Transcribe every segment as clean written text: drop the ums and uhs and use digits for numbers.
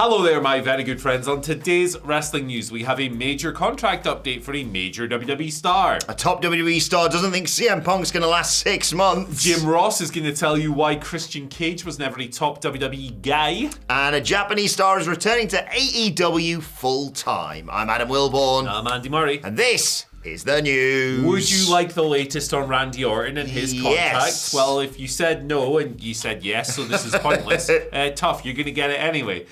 Hello there, my very good friends. On today's wrestling news, we have a major contract update for a major WWE star. A top WWE star doesn't think CM Punk's going to last 6 months. Jim Ross is going to tell you why Christian Cage was never a top WWE guy. And a Japanese star is returning to AEW full-time. I'm Adam Wilborn. I'm Andy Murray. And this is the news. Would you like the latest on Randy Orton and his contract? Yes. Well, if you said no and you said yes, so this is pointless, tough, you're going to get it anyway.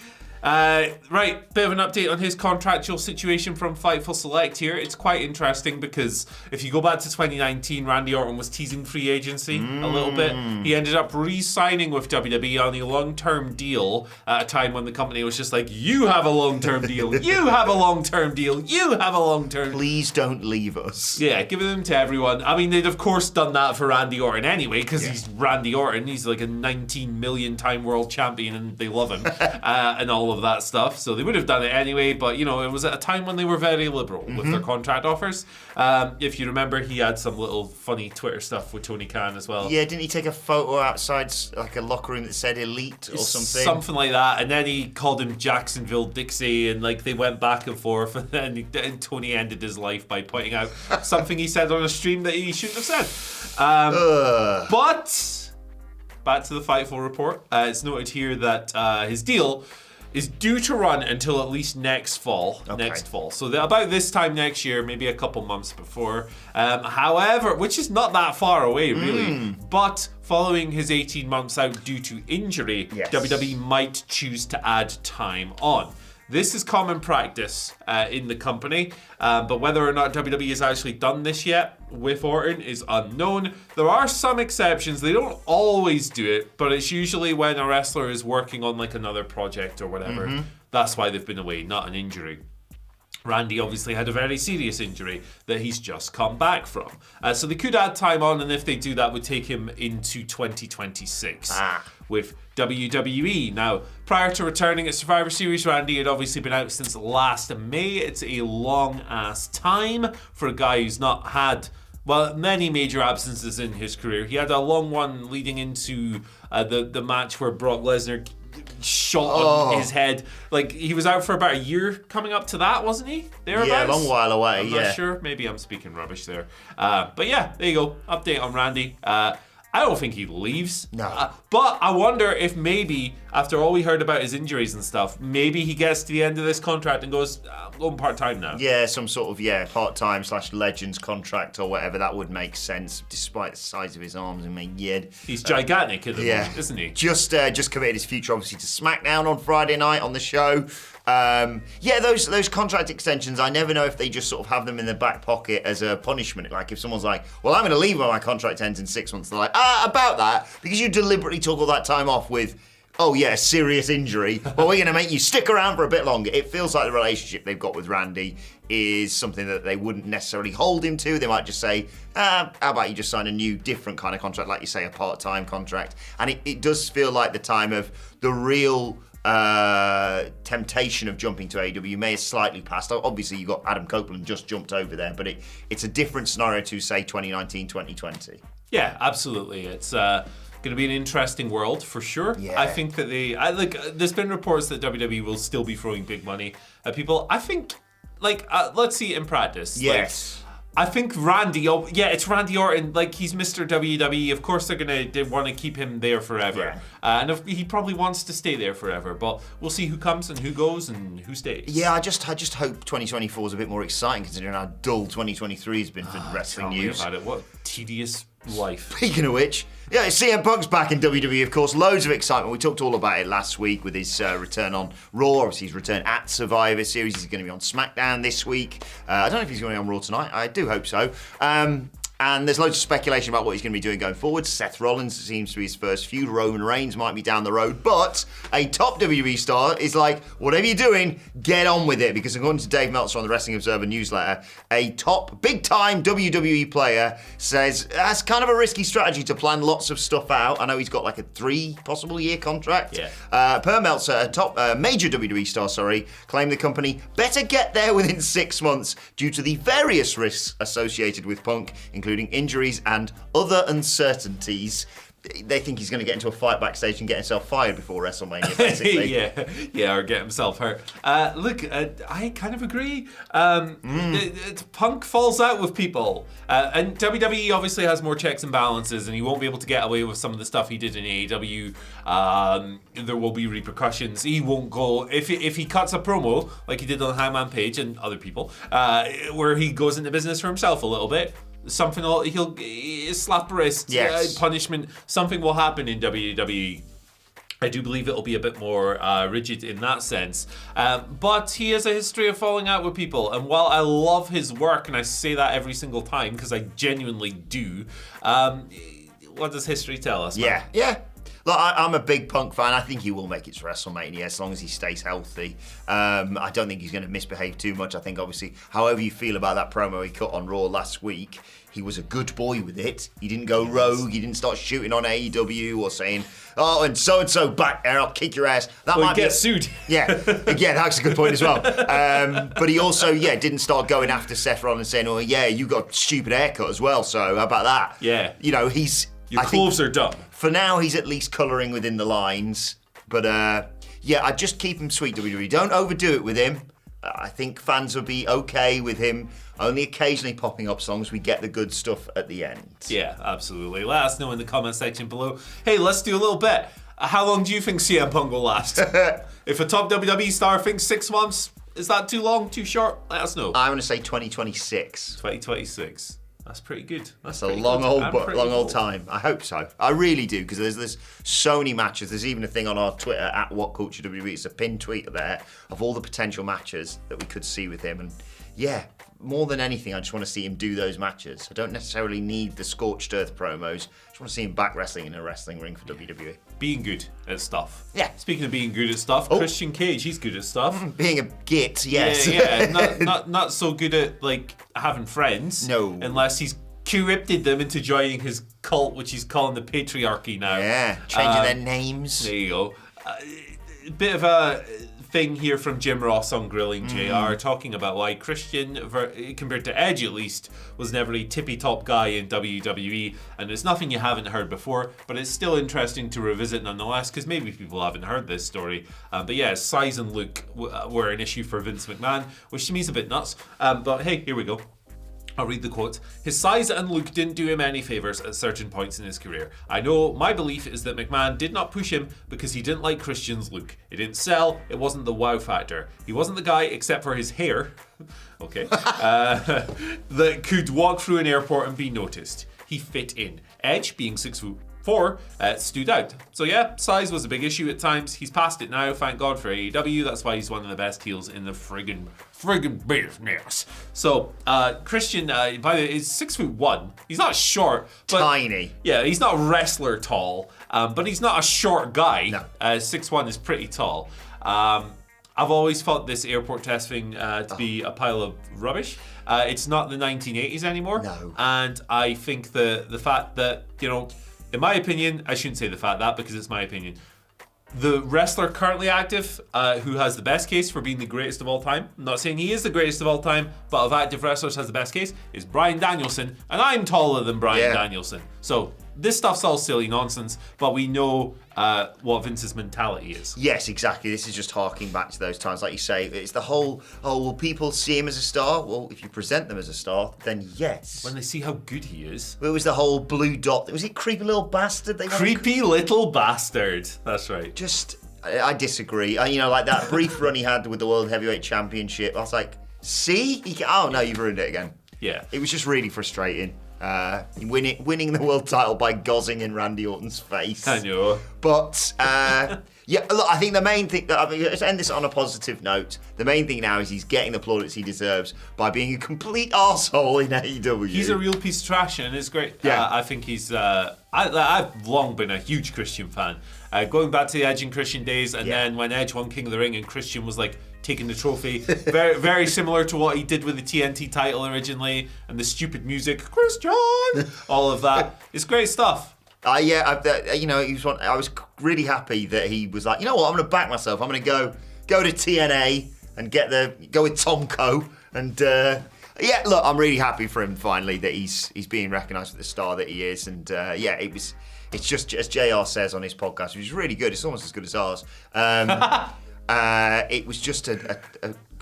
Right, bit of an update on his contractual situation from Fightful Select here. It's quite interesting because if you go back to 2019, Randy Orton was teasing free agency a little bit. He ended up re-signing with WWE on a long-term deal at a time when the company was just like, you have a long-term deal, you have a long-term deal, you have a long-term deal. Please don't leave us. Yeah, giving them to everyone. I mean, they'd of course done that for Randy Orton anyway because he's Randy Orton. He's like a 19 million time world champion and they love him and all of that stuff, so they would have done it anyway, but you know, it was at a time when they were very liberal with their contract offers. If you remember, he had some little funny Twitter stuff with Tony Khan as well. Yeah, didn't he take a photo outside like a locker room that said Elite or something? Something like that, and then he called him Jacksonville Dixie, and like they went back and forth, and then Tony ended his life by pointing out something he said on a stream that he shouldn't have said. But back to the Fightful report. It's noted here that his deal is due to run until at least next fall. So about this time next year, maybe a couple months before. However, which is not that far away, really. But following his 18 months out due to injury, WWE might choose to add time on. This is common practice in the company, but whether or not WWE has actually done this yet with Orton is unknown. There are some exceptions. They don't always do it, but it's usually when a wrestler is working on like another project or whatever. That's why they've been away, not an injury. Randy obviously had a very serious injury that he's just come back from. So they could add time on, and if they do that, would take him into 2026 with WWE. Now, prior to returning at Survivor Series, Randy had obviously been out since last May. It's a long-ass time for a guy who's not had, well, many major absences in his career. He had a long one leading into the match where Brock Lesnar shot on his head. Like, he was out for about a year coming up to that, wasn't he? Thereabouts? Yeah, a long while away, I'm not sure. Maybe I'm speaking rubbish there. But yeah, there you go. Update on Randy. I don't think he leaves. No. But I wonder if maybe, after all we heard about his injuries and stuff, maybe he gets to the end of this contract and goes, I'm going part-time now. Yeah, some sort of, part-time / Legends contract or whatever. That would make sense, despite the size of his arms and my head. He's gigantic at the moment, isn't he? Just committed his future, obviously, to SmackDown on Friday night on the show. Those contract extensions, I never know if they just sort of have them in their back pocket as a punishment. Like if someone's like, well, I'm going to leave when my contract ends in 6 months. They're like, about that, because you deliberately took all that time off with, serious injury, well, we're going to make you stick around for a bit longer. It feels like the relationship they've got with Randy is something that they wouldn't necessarily hold him to. They might just say, how about you just sign a new, different kind of contract, like you say, a part-time contract. And it does feel like the time of the real temptation of jumping to AEW may have slightly passed. Obviously, you got Adam Copeland just jumped over there, but it's a different scenario to, say, 2019, 2020. Yeah, absolutely. It's going to be an interesting world for sure. Yeah. I think that there's been reports that WWE will still be throwing big money at people. I think, let's see it in practice. Yes. I think Randy, it's Randy Orton. Like, he's Mr. WWE. Of course, they want to keep him there forever. Yeah. And he probably wants to stay there forever. But we'll see who comes and who goes and who stays. Yeah, I just hope 2024 is a bit more exciting, considering how dull 2023 has been for wrestling news. Tell me about it. What tedious life. Speaking of which, CM Punk's back in WWE, of course. Loads of excitement. We talked all about it last week with his return on Raw. Obviously, his return at Survivor Series. He's going to be on SmackDown this week. I don't know if he's going to be on Raw tonight. I do hope so. And there's loads of speculation about what he's going to be doing going forward. Seth Rollins seems to be his first feud. Roman Reigns might be down the road. But a top WWE star is like, whatever you're doing, get on with it. Because according to Dave Meltzer on the Wrestling Observer newsletter, a top, big-time WWE player says that's kind of a risky strategy to plan lots of stuff out. I know he's got like a 3 possible year contract. Yeah. Per Meltzer, a top major WWE star, claimed the company better get there within 6 months due to the various risks associated with Punk, including injuries and other uncertainties. they think he's going to get into a fight backstage and get himself fired before WrestleMania, basically. or get himself hurt. Look, I kind of agree. Punk falls out with people. And WWE obviously has more checks and balances, and he won't be able to get away with some of the stuff he did in AEW. There will be repercussions. He won't go... If he cuts a promo, like he did on Hangman Page and other people, where he goes into business for himself a little bit, he'll slap a wrist, punishment, something will happen in WWE. I do believe it'll be a bit more rigid in that sense. But he has a history of falling out with people. And while I love his work, and I say that every single time because I genuinely do, what does history tell us, man? Yeah. Look, I'm a big Punk fan. I think he will make it to WrestleMania as long as he stays healthy. I don't think he's going to misbehave too much. I think, obviously, however you feel about that promo he cut on Raw last week, he was a good boy with it. He didn't go rogue. He didn't start shooting on AEW or saying, "Oh, and so back there, I'll kick your ass." That might get sued. Yeah, that's a good point as well. But he also, didn't start going after Seth Rollins and saying, "Oh, yeah, you got a stupid haircut as well, so how about that?" Yeah. Your clothes are dumb. For now, he's at least colouring within the lines. But, I'd just keep him sweet, WWE. Don't overdo it with him. I think fans will be okay with him only occasionally popping up as long as we get the good stuff at the end. Yeah, absolutely. Let us know in the comment section below. Hey, let's do a little bet. How long do you think CM Punk will last? If a top WWE star thinks 6 months, is that too long, too short? Let us know. I'm going to say 2026. 2026. That's pretty good. That's a long old time. I hope so. I really do, because there's so many matches. There's even a thing on our Twitter at WhatCulture WWE. It's a pinned tweet there of all the potential matches that we could see with him. And more than anything, I just want to see him do those matches. I don't necessarily need the scorched earth promos. I just want to see him back wrestling in a wrestling ring for WWE. Being good at stuff. Yeah. Speaking of being good at stuff, Christian Cage, he's good at stuff. Being a git, yes. Yeah. Not so good at having friends. No. Unless he's corrupted them into joining his cult, which he's calling the patriarchy now. Yeah. Changing their names. There you go. A bit of a thing here from Jim Ross on Grilling JR, talking about why Christian, compared to Edge at least, was never a tippy-top guy in WWE, and it's nothing you haven't heard before, but it's still interesting to revisit nonetheless, because maybe people haven't heard this story. But yeah, size and look were an issue for Vince McMahon, which to me is a bit nuts. But hey, here we go. I'll read the quote. His size and look didn't do him any favours at certain points in his career. I know my belief is that McMahon did not push him because he didn't like Christian's look. It didn't sell. It wasn't the wow factor. He wasn't the guy, except for his hair, that could walk through an airport and be noticed. He fit in. Edge, being 6'4", stood out. So yeah, size was a big issue at times. He's past it now, thank God for AEW. That's why he's one of the best heels in the friggin' business. So Christian, by the way, is 6'1". He's not short, but tiny. Yeah, he's not wrestler tall, but he's not a short guy. No. 6'1" is pretty tall. I've always thought this airport test thing to be a pile of rubbish. It's not the 1980s anymore. No. And I think the fact that, in my opinion, I shouldn't say the fact that because it's my opinion, the wrestler currently active who has the best case for being the greatest of all time, I'm not saying he is the greatest of all time, but of active wrestlers has the best case, is Bryan Danielson, and I'm taller than Bryan Danielson. So this stuff's all silly nonsense, but we know what Vince's mentality is. Yes, exactly. This is just harking back to those times, like you say. It's the whole, will people see him as a star? Well, if you present them as a star, then yes. When they see how good he is. It was the whole blue dot. Was it creepy little bastard? Creepy little bastard. That's right. I disagree. Like that brief run he had with the World Heavyweight Championship, I was like, see? Oh, no, you've ruined it again. Yeah. It was just really frustrating. Winning the world title by gozzing in Randy Orton's face. I know. But, look, I think the main thing, let's end this on a positive note. The main thing now is he's getting the plaudits he deserves by being a complete arsehole in AEW. He's a real piece of trash, and it's great. Yeah. I think he's... I've long been a huge Christian fan. Going back to the Edge and Christian days, and then when Edge won King of the Ring and Christian was taking the trophy, very, very similar to what he did with the TNT title originally, and the stupid music, Christian, all of that. It's great stuff. He was one. I was really happy that he was like, you know what, I'm going to back myself. I'm going to go to TNA and go with Tomko. And look, I'm really happy for him finally that he's being recognised for the star that he is. And it It's just, as JR says on his podcast, which is really good. It's almost as good as ours. It was just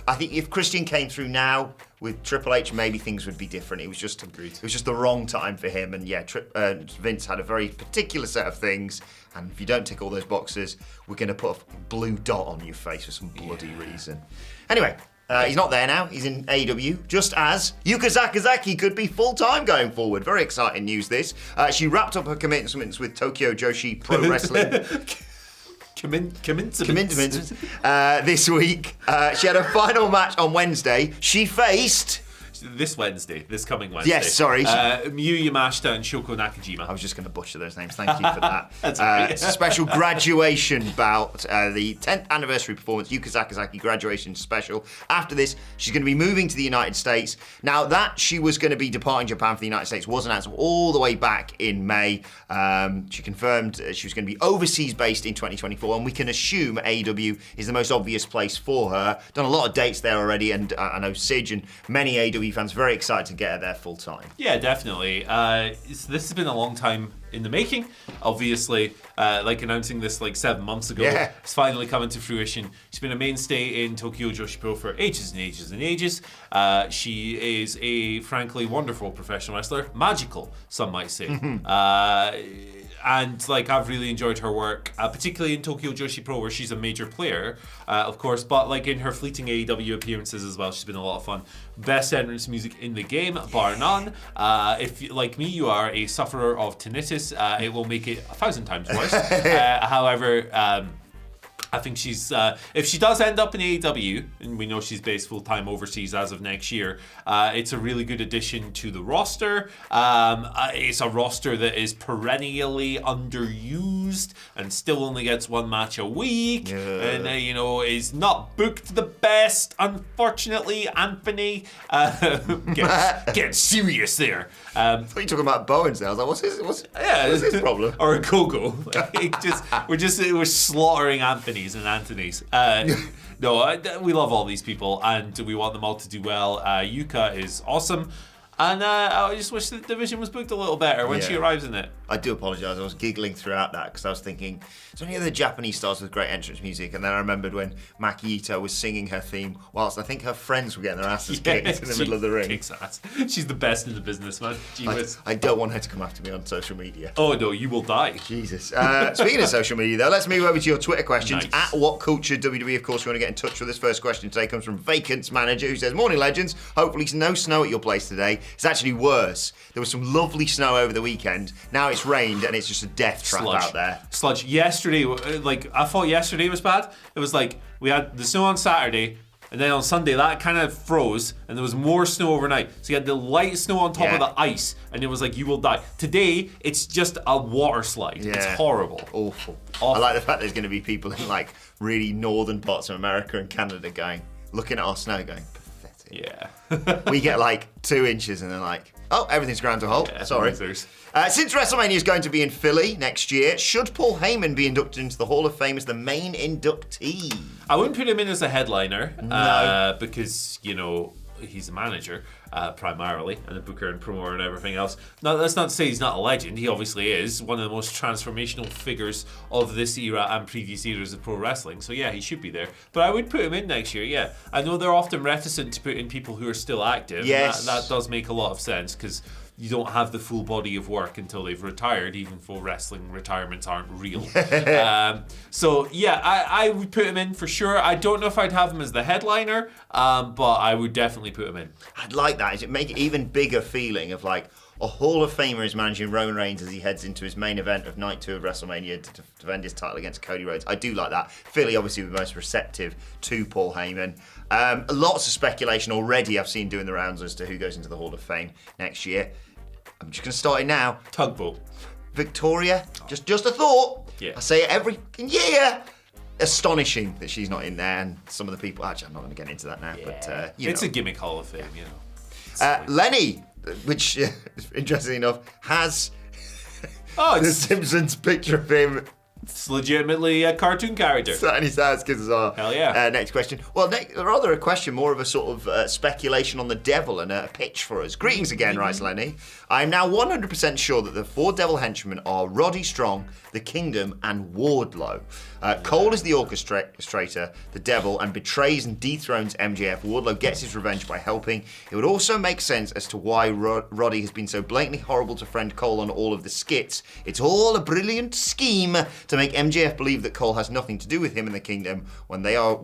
I think if Christian came through now with Triple H, maybe things would be different. It was just the wrong time for him. And yeah, Vince had a very particular set of things. And if you don't tick all those boxes, we're going to put a blue dot on your face for some bloody reason. Anyway, he's not there now. He's in AEW, just as Yuka Sakazaki could be full-time going forward. Very exciting news, this. She wrapped up her commitments with Tokyo Joshi Pro Wrestling. Commitments. This week. She had a final match on Wednesday. She faced... This coming Wednesday. Yes, sorry. Miyu Yamashita and Shoko Nakajima. I was just going to butcher those names. Thank you for that. That's right. It's a special graduation bout. The 10th anniversary performance, Yuka Sakazaki graduation special. After this, she's going to be moving to the United States. Now, that she was going to be departing Japan for the United States was announced all the way back in May. She confirmed she was going to be overseas based in 2024, and we can assume AEW is the most obvious place for her. Done a lot of dates there already, and I know Sige and many AEW fans very excited to get her there full time. Yeah, definitely. This has been a long time in the making. Obviously, announcing this 7 months ago, it's finally coming to fruition. She's been a mainstay in Tokyo Joshi Pro for ages and ages and ages. She is a frankly wonderful professional wrestler, magical, some might say. And I've really enjoyed her work, particularly in Tokyo Joshi Pro, where she's a major player, of course, but in her fleeting AEW appearances as well, she's been a lot of fun. Best entrance music in the game, bar none. If, like me, you are a sufferer of tinnitus, it will make it 1,000 times worse. However, I think she's, if she does end up in AEW, and we know she's based full-time overseas as of next year, it's a really good addition to the roster. It's a roster that is perennially underused and still only gets one match a week. And, is not booked the best, unfortunately, Anthony. Get serious there. I thought you were talking about Bowens there. I was like, what's his problem? Or a Gogo. We're slaughtering Anthony's and Anthony's. We love all these people and we want them all to do well. Yuka is awesome. And I just wish the division was booked a little better when she arrives in it. I do apologise. I was giggling throughout that because I was thinking, is there any other Japanese stars with great entrance music? And then I remembered when Maki Ito was singing her theme whilst I think her friends were getting their asses kicked in the middle of the ring. Kicks ass. She's the best in the business, man. I don't want her to come after me on social media. Oh, no, you will die. Jesus. Speaking of social media, though, let's move over to your Twitter questions. Nice. At WhatCulture WWE, of course, if you want to get in touch with us. First question today comes from Vacant's manager, who says, "Morning, legends. Hopefully no snow at your place today. It's actually worse. There was some lovely snow over the weekend. Now it's rained and it's just a death trap out there." Sludge. Yesterday, I thought yesterday was bad. It was we had the snow on Saturday, and then on Sunday that kind of froze, and there was more snow overnight. So you had the light snow on top of the ice, and it was you will die. Today, it's just a water slide. Yeah. It's horrible. Awful. I like the fact there's going to be people in really northern parts of America and Canada looking at our snow going, pathetic. Yeah. We get 2 inches and they're oh, everything's ground to a halt. Yeah, sorry. Since WrestleMania is going to be in Philly next year, should Paul Heyman be inducted into the Hall of Fame as the main inductee? I wouldn't put him in as a headliner. No. Because, he's a manager primarily and a booker and promoter and everything else. Now, that's not to say he's not a legend. He obviously is one of the most transformational figures of this era and previous eras of pro wrestling. So yeah, he should be there. But I would put him in next year, yeah. I know they're often reticent to put in people who are still active. Yes. That does make a lot of sense because you don't have the full body of work until they've retired, even though wrestling retirements aren't real. So yeah, I would put him in for sure. I don't know if I'd have him as the headliner, but I would definitely put him in. I'd like that. It'd make it even bigger feeling of a Hall of Famer is managing Roman Reigns as he heads into his main event of Night 2 of WrestleMania to defend his title against Cody Rhodes. I do like that. Philly obviously the most receptive to Paul Heyman. Lots of speculation already I've seen doing the rounds as to who goes into the Hall of Fame next year. I'm just going to start it now. Tugboat. Victoria. Just a thought. Yeah. I say it every year. Astonishing that she's not in there, and some of the people. Actually, I'm not going to get into that now. Yeah. But it's a gimmick Hall of Fame, Lenny, which interestingly enough has the Simpsons picture of him It's legitimately a cartoon character. Certainly sounds good as well. Hell yeah. Next question. Well, rather a question, more of a sort of speculation on the devil and a pitch for us. Greetings again, writes Lenny. I am now 100% sure that the 4 devil henchmen are Roddy Strong, the Kingdom, and Wardlow. Cole is the orchestrator, the devil, and betrays and dethrones MJF. Wardlow gets his revenge by helping. It would also make sense as to why Roddy has been so blatantly horrible to friend Cole on all of the skits. It's all a brilliant scheme to make MJF believe that Cole has nothing to do with him and the Kingdom when they are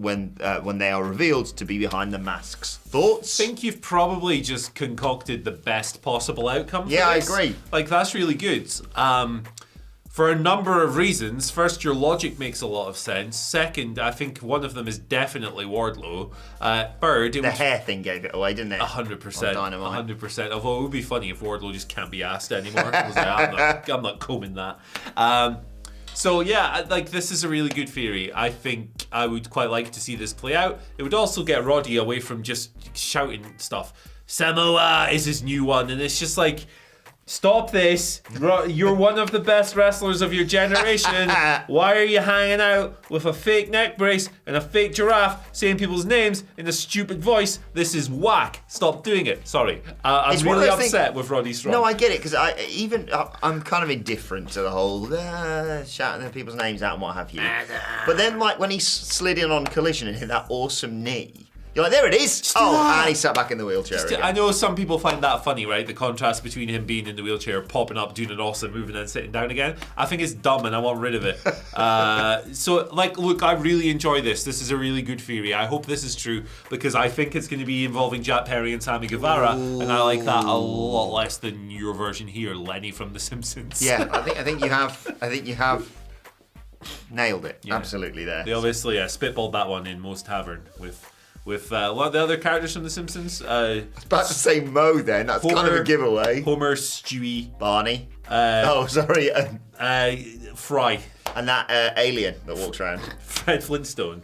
revealed to be behind the masks. Thoughts? I think you've probably just concocted the best possible outcome for Yeah, this. I agree. Like, that's really good. For a number of reasons. First, your logic makes a lot of sense. Second, I think one of them is definitely Wardlow. Third, The hair thing gave it away, didn't it? 100%. On Dynamite. 100%. Although it would be funny if Wardlow just can't be asked anymore. I was like, I'm not combing that. So yeah, like, this is a really good theory. I think I would quite like to see this play out. It would also get Roddy away from just shouting stuff. Samoa is his new one, and it's just like, stop this. You're one of the best wrestlers of your generation. Why are you hanging out with a fake neck brace and a fake giraffe saying people's names in a stupid voice? This is whack. Stop doing it. Sorry. I'm It's one of really those upset things- with Roddy Strong. No, I get it, because I'm kind of indifferent to the whole shouting people's names out and what have you. But then, like, when he slid in on Collision and hit that awesome knee, you're like, there it is. do that. And he sat back in the wheelchair again. I know some people find that funny, right? The contrast between him being in the wheelchair, popping up, doing an awesome move, and then sitting down again. I think it's dumb, and I want rid of it. So, like, look, I really enjoy this. This is a really good theory. I hope this is true, because I think it's going to be involving Jack Perry and Sammy Guevara, and I like that a lot less than your version here, Lenny from The Simpsons. Yeah, I think you have nailed it. Yeah. Absolutely there. They obviously spitballed that one in Moe's Tavern with one of the other characters from The Simpsons. I was about to say Mo then. That's kind of a giveaway. Homer, Stewie, Barney. Sorry. Fry, And that alien that walks around. Fred Flintstone.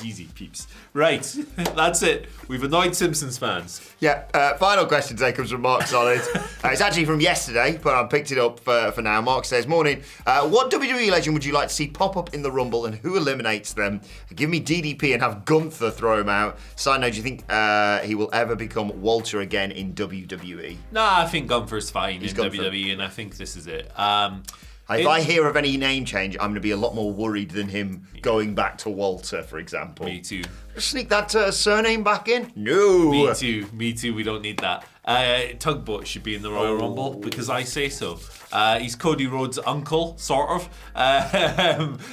Easy, peeps. Right, that's it. We've annoyed Simpsons fans. Yeah, final question today comes from Mark Solid. It's actually from yesterday, but I picked it up for now. Mark says, morning. What WWE legend would you like to see pop up in the Rumble and who eliminates them? Give me DDP and have Gunther throw him out. Side note, do you think he will ever become Walter again in WWE? Nah, I think Gunther's fine in Gunther. WWE, and I think this is it. If I hear of any name change, I'm going to be a lot more worried than him going back to Walter, for example. Me too. Sneak that surname back in? No. Me too. We don't need that. Tugboat should be in the Royal Rumble because I say so. He's Cody Rhodes' uncle, sort of.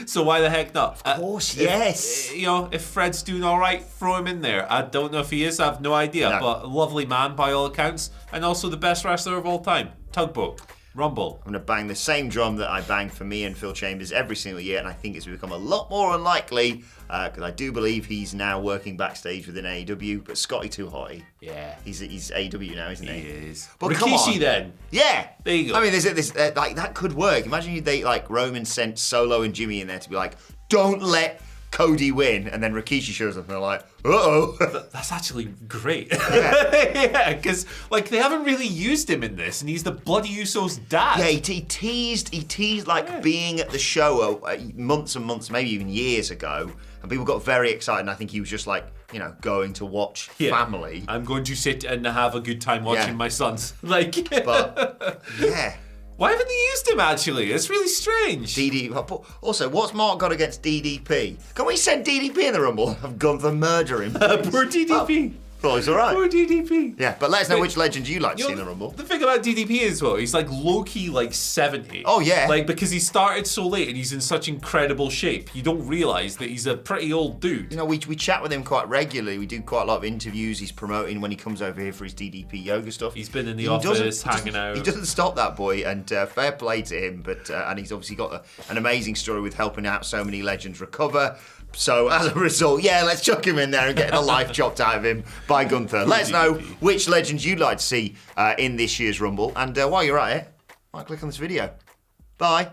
So why the heck not? Of course, yes. If Fred's doing all right, throw him in there. I don't know if he is. I have no idea. No. But a lovely man by all accounts, and also the best wrestler of all time. Tugboat. Rumble. I'm going to bang the same drum that I bang for me and Phil Chambers every single year, and I think it's become a lot more unlikely because I do believe he's now working backstage within AEW, but Scotty Too Hotty. Yeah. He's AEW now, isn't he? He is. But come Rikishi on. then. Yeah. There you go. I mean, there's this like that could work. Imagine Roman sent Solo and Jimmy in there to be like, don't let Cody win, and then Rikishi shows up and they're like, uh-oh. That's actually great. Yeah, because they haven't really used him in this, and he's the bloody Usos' dad. Yeah, he teased being at the show months and months, maybe even years ago, and people got very excited, and I think he was just going to watch family. I'm going to sit and have a good time watching my sons. But, yeah. Why haven't they used him, actually? It's really strange. Also, what's Mark got against DDP? Can we send DDP in the Rumble? I've gone for murder him. Poor DDP. Oh, it's all right. Poor DDP. Yeah, but let us know which legend you like to see in the Rumble. The thing about DDP is, he's low-key 70. Oh, yeah. Because he started so late and he's in such incredible shape, you don't realise that he's a pretty old dude. We chat with him quite regularly. We do quite a lot of interviews. He's promoting when he comes over here for his DDP yoga stuff. He's been in the office, hanging out. He doesn't stop that boy, and fair play to him. But and he's obviously got an amazing story with helping out so many legends recover. So as a result, let's chuck him in there and get the life chopped out of him by Gunther. Let us know which legends you'd like to see in this year's Rumble. And while you're at it, click on this video. Bye.